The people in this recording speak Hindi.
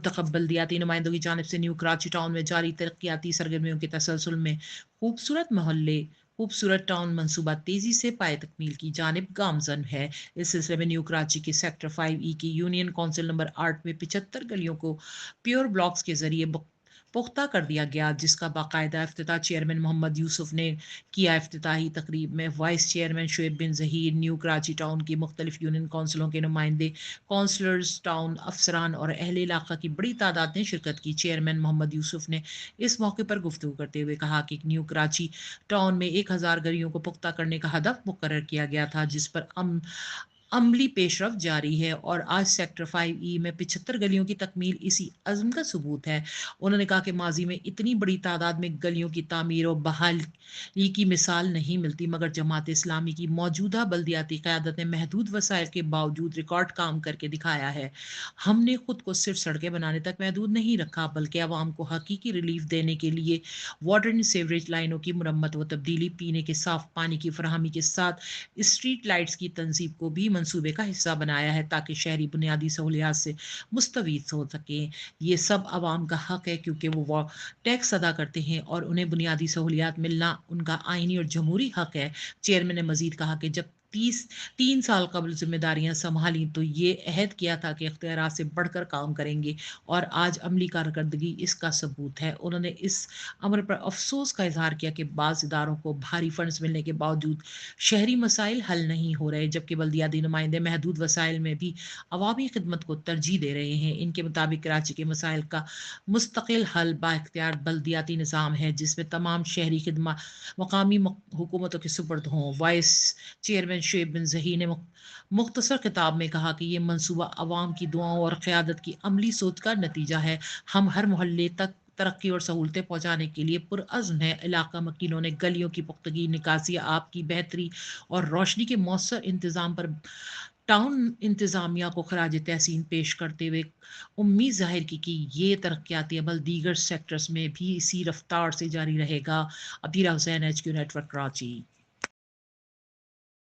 मुंतखब बल्दियाती नुमाइंदों की जानिब से न्यू कराची टाउन में जारी तरक्याती सरगर्मियों के तसलसल में खूबसूरत मोहल्ले खूबसूरत टाउन मंसूबा तेजी से पाए तकमील की जानिब गामजन है। इस सिलसिले में न्यू कराची के सेक्टर 5E की यूनियन काउंसिल नंबर 8 में 75 गलियों को प्योर ब्लॉक्स के जरिए पुख्ता कर दिया गया, जिसका बाकायदा इफ्तिताह चेयरमैन मोहम्मद यूसुफ ने किया। इफ्तिताही तकरीब में वाइस चेयरमैन शुएब बिन जहीर, न्यू कराची टाउन की मुख्तलिफ यूनियन काउंसिलों के नुमाइंदे, काउंसलर्स, टाउन अफसरान और अहले इलाका की बड़ी तादाद ने शिरकत की। चेयरमैन मोहम्मद यूसुफ ने इस मौके पर गुफ्तगू करते हुए कहा कि न्यू कराची टाउन में 1000 गलियों को पुख्ता करने का हदफ मुकर्रर किया गया था, जिस पर अमली पेशरफ जारी है और आज सेक्टर 5E में 75 गलियों की तकमील इसी अज़्म का सबूत है। उन्होंने कहा कि माजी में इतनी बड़ी तादाद में गलियों की तामीर और बहाली की मिसाल नहीं मिलती, मगर जमात इस्लामी की मौजूदा बल्दियाती क़यादत ने महदूद वसाइल के बावजूद रिकॉर्ड काम करके दिखाया है। हमने खुद को सिर्फ सड़कें बनाने तक महदूद नहीं रखा, बल्कि आवाम को हकीकी रिलीफ देने के लिए वाटर एंड सीवरेज लाइनों की मुरम्मत व तब्दीली, पीने के साफ पानी की फराहमी के साथ स्ट्रीट लाइट्स की तंसीब को भी मंसूबे का हिस्सा बनाया है, ताकि शहरी बुनियादी सहूलियात से मुस्तवीद हो सकें। ये सब आवाम का हक है, क्योंकि वो टैक्स अदा करते हैं और उन्हें बुनियादी सहूलियात मिलना उनका आइनी और जमहूरी हक है। चेयरमैन ने मजीद कहा कि जब 3 साल कबल जिम्मेदारियां संभाली तो ये अहद किया था कि इख्तियारात से बढ़कर काम करेंगे, और आज अमली कारकर्दगी इसका सबूत है। उन्होंने इस अमर पर अफसोस का इजहार किया कि बाज़ इदारों को भारी फंड्स मिलने के बावजूद शहरी मसाइल हल नहीं हो रहे, जबकि बल्दियाती नुमाइंदे महदूद वसाइल में भी अवामी खिदमत को तरजीह दे रहे हैं। इनके मुताबिक कराची के मसाइल का मुस्तकिल हल बाख्तियार बल्दियाती निज़ाम है, जिसमें तमाम शहरी खिदमत मकामी हुकूमतों के सुपर्द हों। वाइस चेयरमैन शुएब बिन जही ने मुख्तसर खिताब में कहा कि ये मनसूबा अवाम की दुआओं और क़यादत की अमली सोच का नतीजा है। हम हर मोहल्ले तक तरक्की और सहूलतें पहुंचाने के लिए पुरअज़्म है। इलाका मकीनों ने गलियों की पुख्तगी, निकासी, आब की बेहतरी और रोशनी के मौसर इंतज़ाम पर टाउन इंतज़ामिया को खराज तहसीन पेश करते हुए उम्मीद जाहिर की कि ये तरक्याती अमल दीगर सेक्टर्स में भी इसी रफ्तार से जारी रहेगा। Abira Hussain, HQ network, Karachi.